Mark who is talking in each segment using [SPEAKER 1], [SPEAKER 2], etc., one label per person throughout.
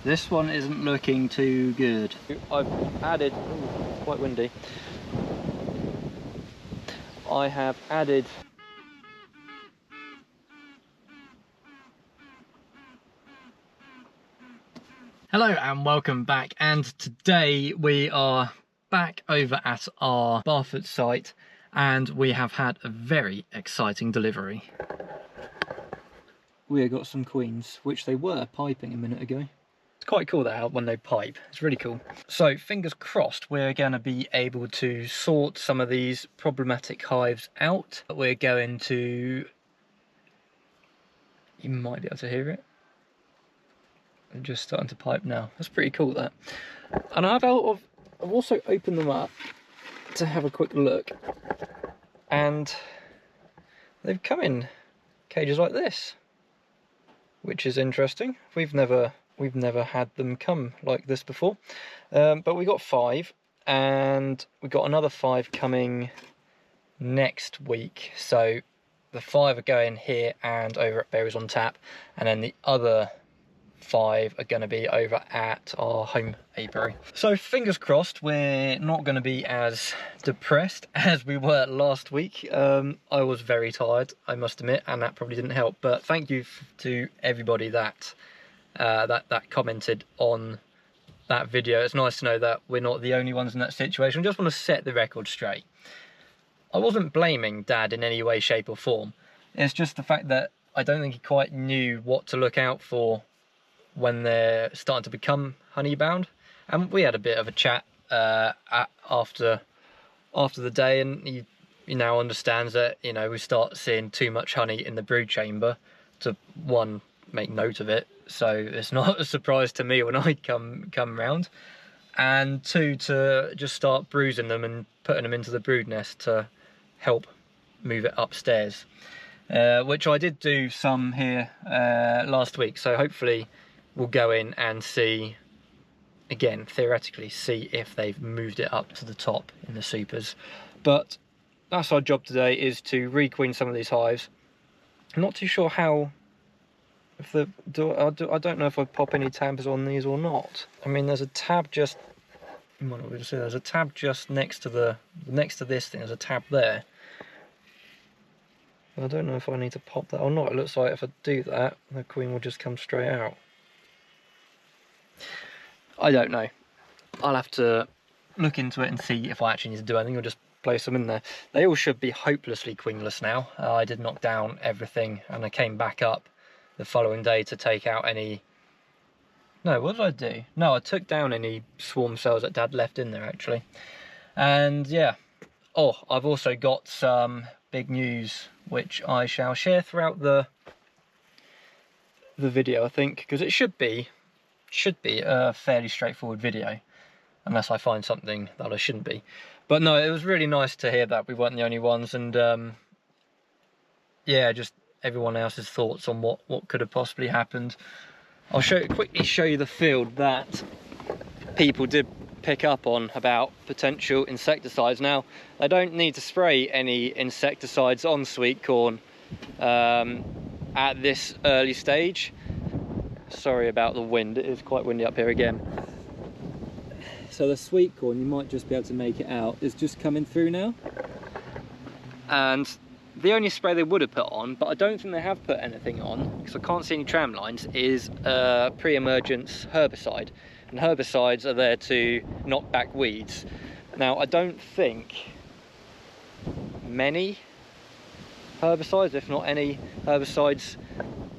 [SPEAKER 1] This one isn't looking too good.
[SPEAKER 2] I've added, ooh, quite windy. I have added
[SPEAKER 1] Hello and welcome back, and today we are back over at our Barfoot site and we have had a very exciting delivery. We have got some queens, which they were piping a minute ago. It's quite cool that when they pipe, it's really cool. So fingers crossed we're going to be able to sort some of these problematic hives out. We're going to, you might be able to hear it. I'm just starting to pipe now. That's pretty cool, that. And I've also opened them up to have a quick look, and they've come in cages like this, which is interesting. We've never had them come like this before. But we got 5, and we got another 5 coming next week. So the 5 are going here and over at Berries on Tap, and then the other 5 are going to be over at our home apiary. So fingers crossed we're not going to be as depressed as we were last week. I was very tired, I must admit, and that probably didn't help. But thank you to everybody that that commented on that video. It's nice to know that we're not the only ones in that situation. I just want to set the record straight. I wasn't blaming Dad in any way, shape or form. It's just the fact that I don't think he quite knew what to look out for when they're starting to become honey bound. And we had a bit of a chat after the day, and he now understands that, you know, we start seeing too much honey in the brood chamber to, one, make note of it, so it's not a surprise to me when I come round, and 2, to just start bruising them and putting them into the brood nest to help move it upstairs, which I did do some here last week. So hopefully we'll go in and see, again, theoretically, see if they've moved it up to the top in the supers. But that's our job today, is to requeen some of these hives. I'm not too sure how, I don't know if I pop any tabs on these or not. I mean, there's a tab just, there's a tab just next to this thing, there's a tab there. I don't know if I need to pop that or not. It looks like if I do that, the queen will just come straight out. I don't know. I'll have to look into it and see if I actually need to do anything or just place them in there. They all should be hopelessly queenless now. I did knock down everything and I came back up the following day to take out any... No, what did I do? No, I took down any swarm cells that Dad left in there, actually. And yeah. Oh, I've also got some big news, which I shall share throughout the video, I think, because it should be a fairly straightforward video, unless I find something that I shouldn't be. But no, it was really nice to hear that we weren't the only ones, and yeah, just everyone else's thoughts on what could have possibly happened. I'll quickly show you the field that people did pick up on about potential insecticides. Now, they don't need to spray any insecticides on sweet corn at this early stage. Sorry about the wind, it is quite windy up here again. So the sweet corn, you might just be able to make it out, is just coming through now. And the only spray they would have put on, but I don't think they have put anything on, because I can't see any tram lines, is pre-emergence herbicide. And herbicides are there to knock back weeds. Now, I don't think many herbicides, if not any herbicides,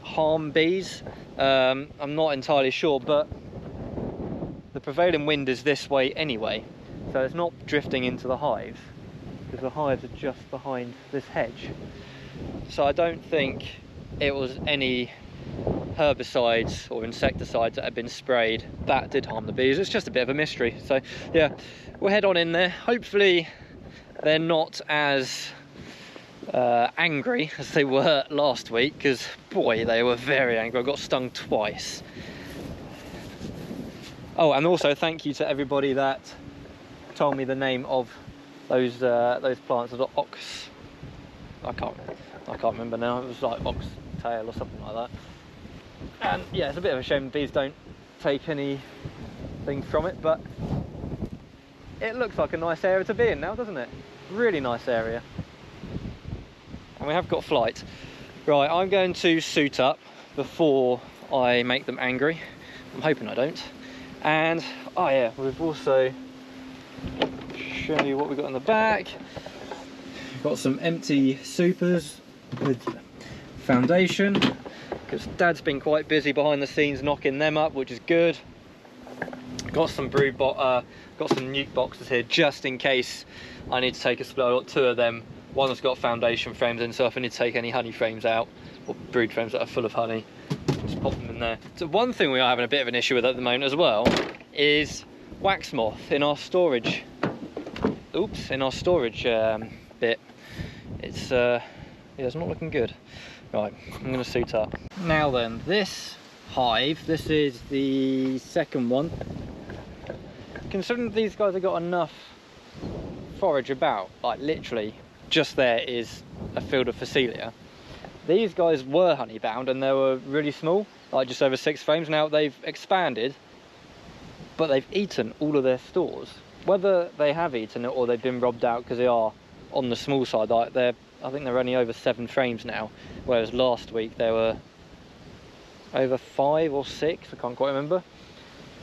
[SPEAKER 1] harm bees. I'm not entirely sure, but the prevailing wind is this way anyway, so it's not drifting into the hives, because the hives are just behind this hedge. So I don't think it was any herbicides or insecticides that had been sprayed that did harm the bees. It's just a bit of a mystery. So yeah, we'll head on in there. Hopefully they're not as angry as they were last week, because boy, they were very angry. I got stung twice. Oh, and also thank you to everybody that told me the name of those plants. The ox, I can't remember now. It was like oxtail or something like that. And yeah, it's a bit of a shame bees don't
[SPEAKER 2] take anything from it, but it looks like a nice area to be in now, doesn't it? Really nice area. And we have got flight. Right, I'm going to suit up before I make them angry. I'm hoping I don't. And, oh yeah, we've also shown you what we've got in the back. We've got some empty supers with foundation, because Dad's been quite busy behind the scenes knocking them up, which is good. Got some got some nuke boxes here just in case I need to take a split. I've got two of them. One that's got foundation frames in, so if I need to take any honey frames out, or brood frames that are full of honey, just pop them in there. So one thing we are having a bit of an issue with at the moment as well is wax moth in our storage. Oops, in our storage bit. It's yeah, it's not looking good. Right, I'm going to suit up. Now then, this hive, this is the second one. Considering these guys have got enough forage about, like literally just there is a field of Phacelia. These guys were honey bound and they were really small, like just over 6 frames. Now they've expanded, but they've eaten all of their stores. Whether they have eaten it or they've been robbed out because they are on the small side, like I think they're only over 7 frames now, whereas last week they were over 5 or 6, I can't quite remember.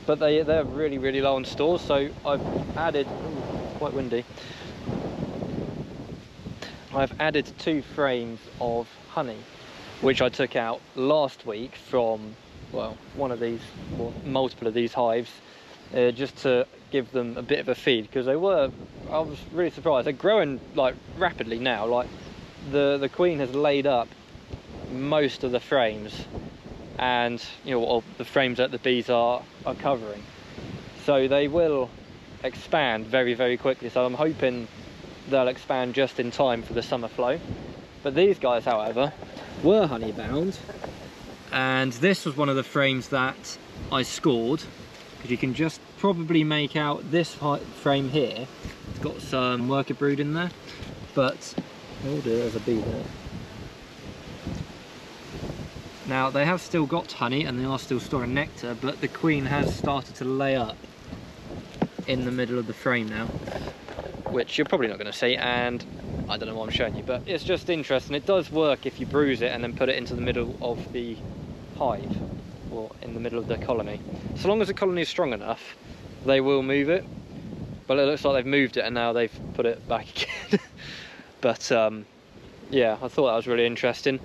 [SPEAKER 2] But they're really, really low on stores, so I've added, ooh, quite windy. I've added 2 frames of honey, which I took out last week from, well, one of these, or multiple of these hives, just to give them a bit of a feed, because I was really surprised. They're growing like rapidly now. Like the queen has laid up most of the frames, and you know, the frames that the bees are covering, so they will expand very, very quickly. So I'm hoping they'll expand just in time for the summer flow. But these guys, however, were honey bound, and this was one of the frames that I scored, because you can just probably make out this frame here. It's got some worker brood in there, but oh dear, there's a bee there. Now they have still got honey and they are still storing nectar, but the queen has started to lay up in the middle of the frame now, which you're probably not going to see, and I don't know why I'm showing you, but it's just interesting. It does work if you bruise it and then put it into the middle of the hive, or in the middle of the colony. So long as the colony is strong enough, they will move it. But it looks like they've moved it and now they've put it back again. But yeah, I thought that was really interesting.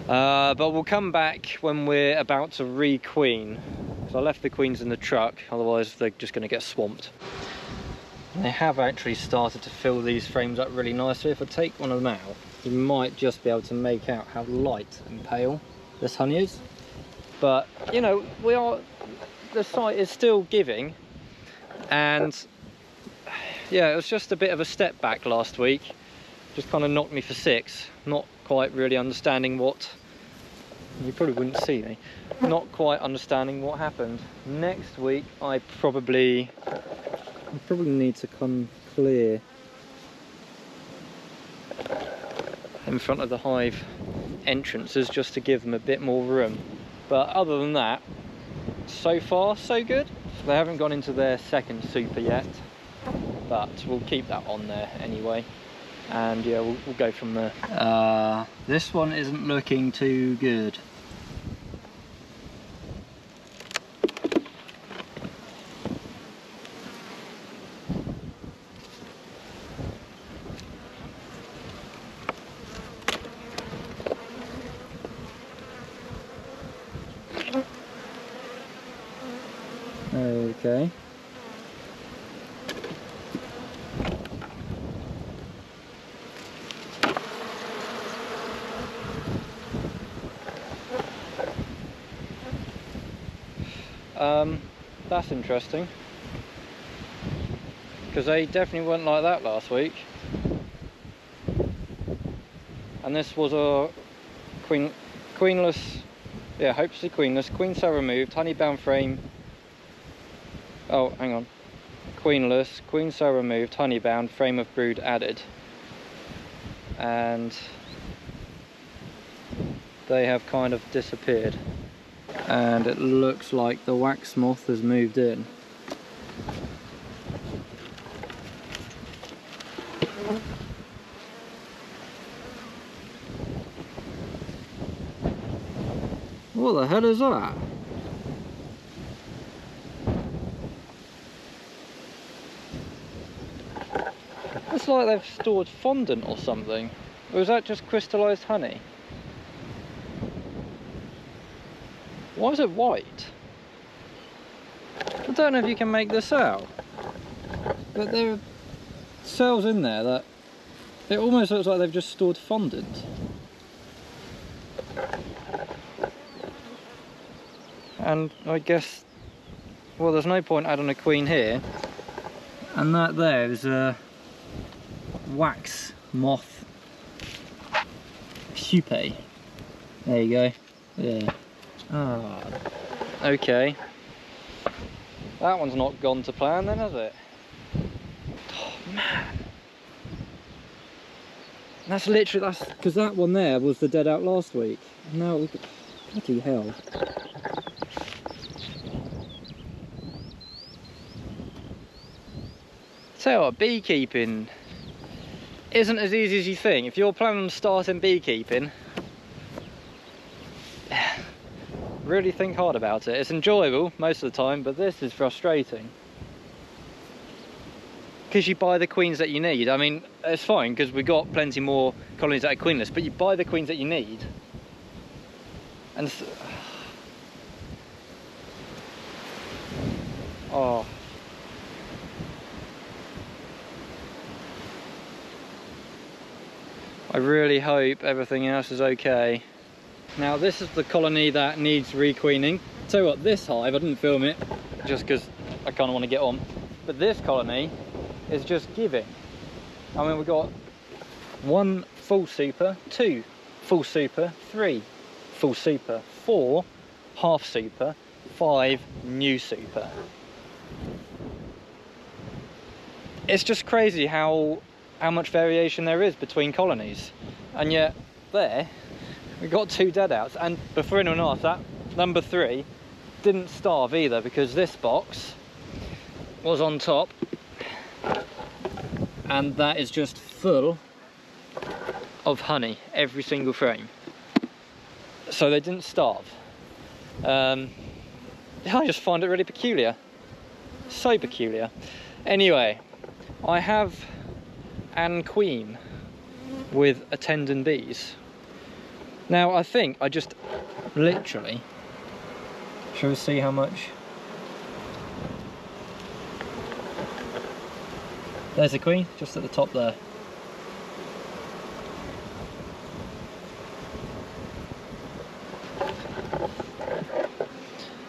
[SPEAKER 2] But we'll come back when we're about to requeen, because I left the queens in the truck, otherwise they're just going to get swamped. They have actually started to fill these frames up really nicely. If I take one of them out, you might just be able to make out how light and pale this honey is. But you know, the site is still giving, and yeah, it was just a bit of a step back last week. Just kind of knocked me for 6, not quite really understanding what, you probably wouldn't see me, not quite understanding what happened. Next week I probably need to come clear in front of the hive entrances just to give them a bit more room. But other than that, so far so good. They haven't gone into their second super yet, but we'll keep that on there anyway. And yeah, we'll go from there. This one isn't looking too good. Okay. That's interesting, because they definitely weren't like that last week. And this was a queenless, yeah, hopefully queenless, queen cell removed, honey bound frame. Oh, hang on. Queenless, queen cell removed, honey bound, frame of brood added. And they have kind of disappeared.
[SPEAKER 1] and it looks like the wax moth has moved in. What the hell is that? It's like they've stored fondant or something. Or is that just crystallised honey? Why is it white? I don't know if you can make this out, but there are cells in there that it almost looks like they've just stored fondant. And I guess, well, there's no point adding a queen here. And that there is a wax moth pupae. There you go. Yeah. Ah. Okay. That one's not gone to plan then, has it? Oh man. That's literally, because that one there was the dead out last week. Now look at, bloody hell. Tell you what, beekeeping isn't as easy as you think. If you're planning on starting beekeeping, really think hard about it. It's enjoyable most of the time, but this is frustrating. Because you buy the queens that you need. I mean, it's fine because we've got plenty more colonies that are queenless, but you buy the queens that you need. And oh. I really hope everything else is okay. Now this is the colony that needs requeening. Tell you what, this hive, I didn't film it just because I kind of want to get on. But this colony is just giving. I mean, we've got 1 full super, 2 full super, 3 full super, 4 half super, 5 new super. It's just crazy how much variation there is between colonies. And yet there, we've got 2 dead outs. And before anyone asks, that number 3 didn't starve either, because this box was on top and that is just full of honey, every single frame. So they didn't starve. I just find it really peculiar. So peculiar. Anyway, I have an queen with attendant bees. Now I think I just literally, shall we see how much? There's the queen, just at the top there.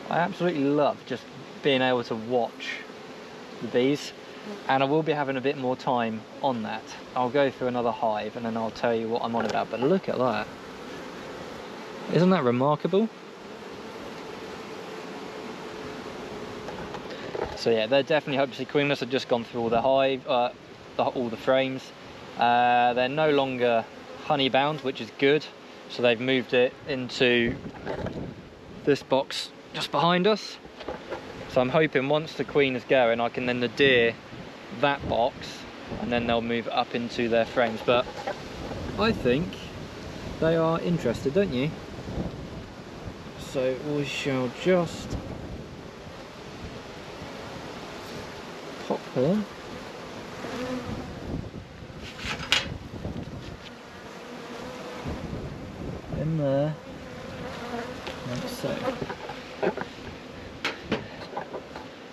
[SPEAKER 1] I absolutely love just being able to watch the bees, and I will be having a bit more time on that. I'll go through another hive and then I'll tell you what I'm on about, but look at that. Isn't that remarkable? So yeah, they're definitely hopelessly queenless. I've just gone through all the hive, all the frames. They're no longer honey bound, which is good. So they've moved it into this box just behind us. So I'm hoping once the queen is going, I can then nadir that box and then they'll move up into their frames. But I think they are interested, don't you? So we shall just pop her in there, like so.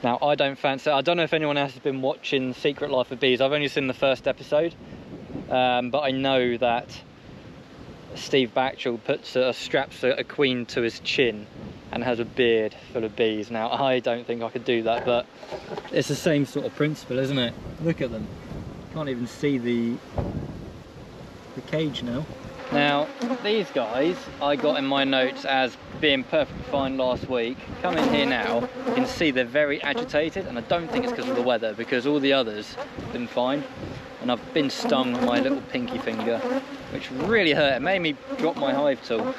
[SPEAKER 1] Now I don't fancy, I don't know if anyone else has been watching Secret Life of Bees. I've only seen the first episode, but I know that Steve Bachell straps a queen to his chin and has a beard full of bees. Now I don't think I could do that, but it's the same sort of principle, isn't it? Look at them. Can't even see the cage now. Now these guys I got in my notes as being perfectly fine last week. Come in here now, you can see they're very agitated, and I don't think it's because of the weather, because all the others have been fine. And I've been stung on my little pinky finger
[SPEAKER 2] which really hurt. It made me drop my hive tool.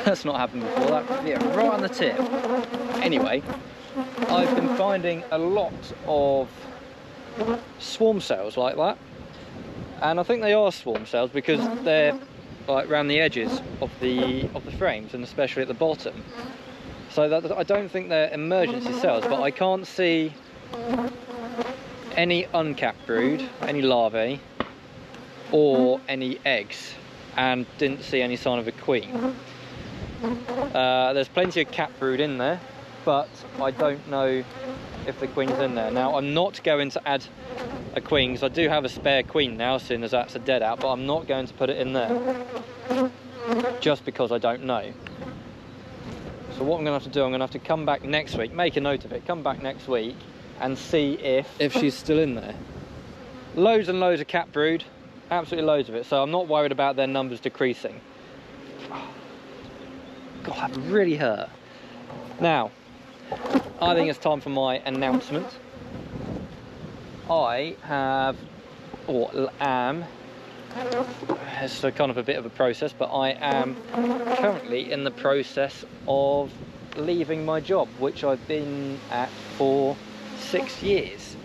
[SPEAKER 2] That's not happened before. That hit right on the tip. Anyway, I've been finding a lot of swarm cells like that, and I think they are swarm cells because they're like around the edges of the frames, and especially at the bottom. So that, I don't think they're emergency cells, but I can't see any uncapped brood, any larvae, or any eggs, and didn't see any sign of a queen. There's plenty of capped brood in there, but I don't know if the queen's in there. Now, I'm not going to add a queen because I do have a spare queen now, as soon as that's a dead out, but I'm not going to put it in there just because I don't know. So what I'm going to have to do, I'm going to have to come back next week, make a note of it, come back next week and see if she's still in there. Loads and loads of capped brood, absolutely loads of it, so I'm not worried about their numbers decreasing. God, that really hurt. Now, I think it's time for my announcement. I have, or am, it's a kind of a bit of a process, but I am currently in the process of leaving my job, which I've been at for 6 years.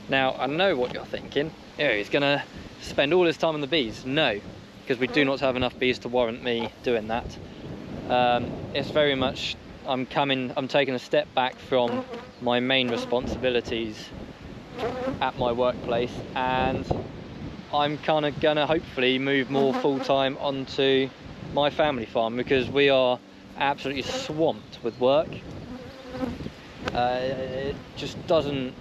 [SPEAKER 2] Now, I know what you're thinking. Oh, he's gonna spend all his time on the bees. No, because we do not have enough bees to warrant me doing that. It's very much, I'm taking a step back from my main responsibilities at my workplace, and I'm kind of gonna hopefully move more full-time onto my family farm, because we are absolutely swamped with work. It just doesn't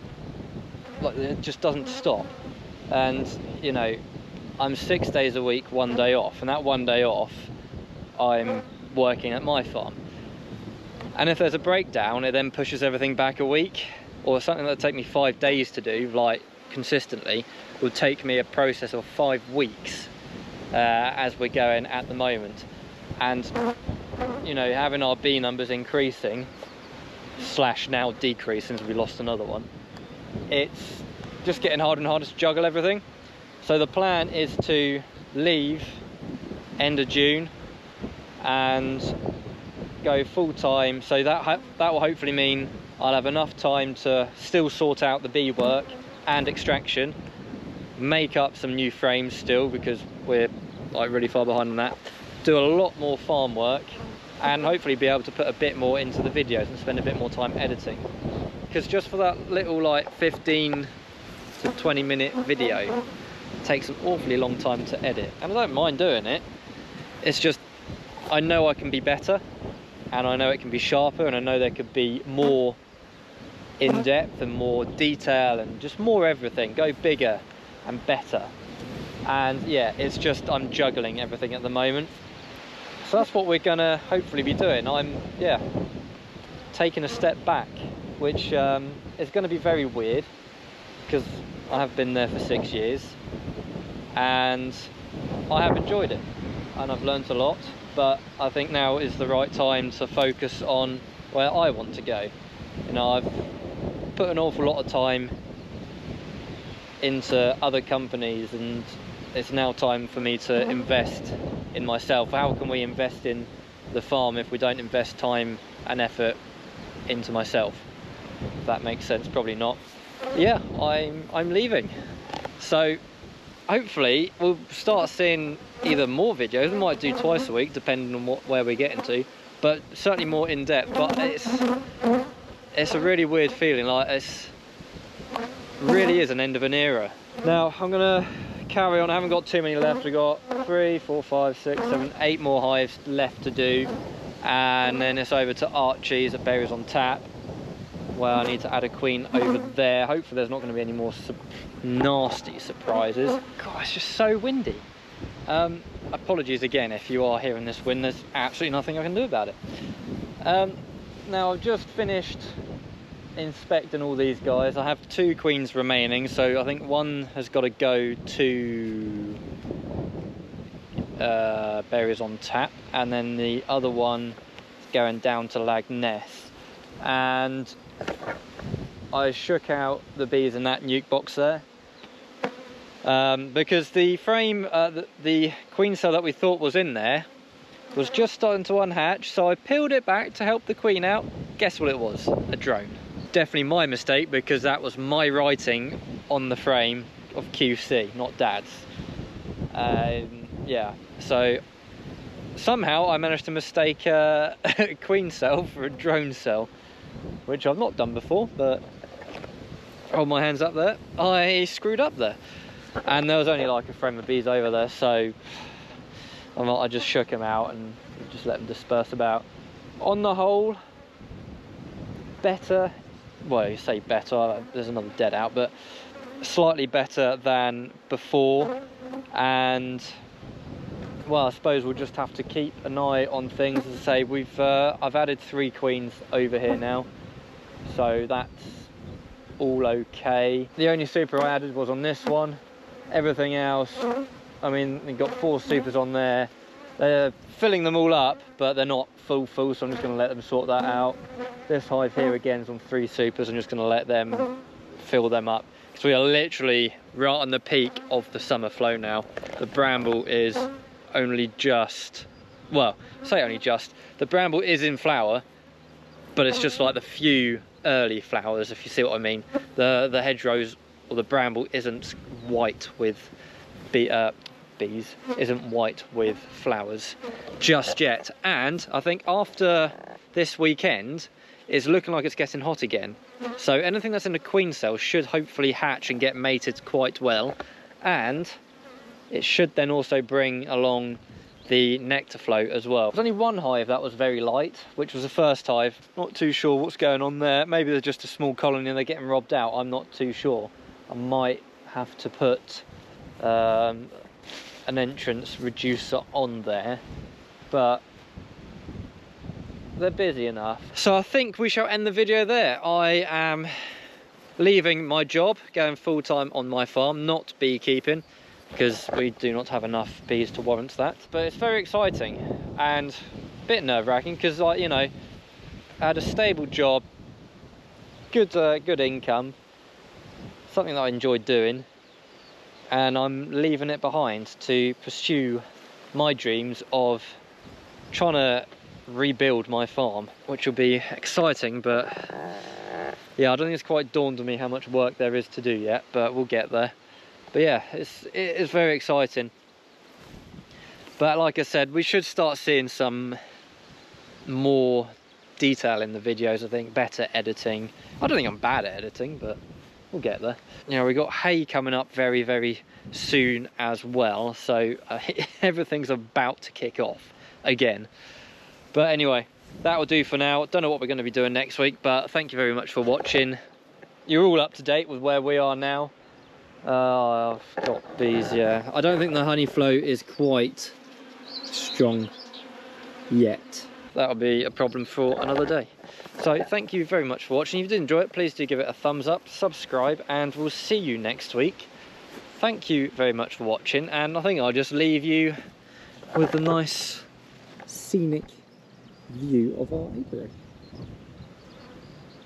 [SPEAKER 2] stop, and you know, I'm 6 days a week, 1 day off, and that 1 day off I'm working at my farm. And if there's a breakdown, it then pushes everything back a week, or something that would take me 5 days to do, like consistently, will take me a process of 5 weeks as we're going at the moment. And you know, having our bee numbers increasing / now decreasing since we lost another one, it's just getting harder and harder to juggle everything. So the plan is to leave end of June and go full-time, so that will hopefully mean I'll have enough time to still sort out the bee work and extraction, make up some new frames still, because we're like really far behind on that, do a lot more farm work, and hopefully be able to put a bit more into the videos and spend a bit more time editing. Because just for that little like 15 to 20 minute video, it takes an awfully long time to edit, and I don't mind doing it. It's just, I know I can be better, and I know it can be sharper, and I know there could be more in depth and more detail and just more everything, go bigger and better. And yeah, it's just, I'm juggling everything at the moment. So that's what we're gonna hopefully be doing. I'm taking a step back, which is gonna be very weird, because I have been there for 6 years and I have enjoyed it and I've learnt a lot, but I think now is the right time to focus on where I want to go. You know, I've put an awful lot of time into other companies, and it's now time for me to invest in myself. How can we invest in the farm if we don't invest time and effort into myself? If that makes sense, probably not. Yeah, I'm leaving. So hopefully we'll start seeing either more videos. We might do twice a week depending on where we're getting to, but certainly more in depth. But it's a really weird feeling, like it's really is an end of an era. Now I'm gonna carry on. I haven't got too many left. We've got 3, 4, 5, 6, 7, 8 more hives left to do, and then it's over to Archie's at Berries on Tap. Well, I need to add a queen over there. Hopefully there's not going to be any more nasty surprises. God, it's just so windy. Apologies again if you are hearing this wind. There's absolutely nothing I can do about it. Now I've just finished inspecting all these guys. I have 2 queens remaining, so I think one has got to go to Berries on Tap, and then the other one is going down to Lag Ness. And I shook out the bees in that nuke box there, because the frame, the queen cell that we thought was in there was just starting to unhatch, so I peeled it back to help the queen out. Guess what it was? A drone. Definitely my mistake, because that was my writing on the frame of QC, not Dad's. Yeah, so somehow I managed to mistake a queen cell for a drone cell, which I've not done before, but hold my hands up there, I screwed up there. And there was only like a frame of bees over there, so I just shook them out and just let them disperse about. On the whole, better, well, you say better, there's another dead out, but slightly better than before. And well, I suppose we'll just have to keep an eye on things. As I say, I've added 3 queens over here now, so that's all okay. The only super I added was on this one. Everything else, I mean, we've got 4 supers on there. They're filling them all up, but they're not full, so I'm just going to let them sort that out. This hive here again is on 3 supers. I'm just going to let them fill them up, because we are literally right on the peak of the summer flow now. The bramble is only just, well, say only just, the bramble is in flower, but it's just like the few early flowers, if you see what I mean. The hedgerows, or the bramble, isn't white with bees, isn't white with flowers just yet. And I think after this weekend, it's looking like it's getting hot again, so anything that's in the queen cell should hopefully hatch and get mated quite well, and it should then also bring along the nectar flow as well. There's only one hive that was very light, which was the first hive. Not too sure what's going on there. Maybe they're just a small colony and they're getting robbed out. I'm not too sure. I might have to put an entrance reducer on there, but they're busy enough. So I think we shall end the video there. I am leaving my job, going full-time on my farm, not beekeeping, because we do not have enough bees to warrant that. But it's very exciting and a bit nerve-wracking, because, like, you know, I had a stable job, good income, something that I enjoyed doing, and I'm leaving it behind to pursue my dreams of trying to rebuild my farm, which will be exciting. But yeah, I don't think it's quite dawned on me how much work there is to do yet, but we'll get there. But yeah, it is very exciting. But like I said, we should start seeing some more detail in the videos, I think, better editing. I don't think I'm bad at editing, but we'll get there. You know, we've got hay coming up very, very soon as well, so everything's about to kick off again. But anyway, that will do for now. Don't know what we're going to be doing next week, but thank you very much for watching. You're all up to date with where we are now. I've got bees, yeah. I don't think the honey flow is quite strong yet. That'll be a problem for another day. So thank you very much for watching. If you did enjoy it, please do give it a thumbs up, subscribe, and we'll see you next week. Thank you very much for watching, and I think I'll just leave you with a nice scenic view of our apiary.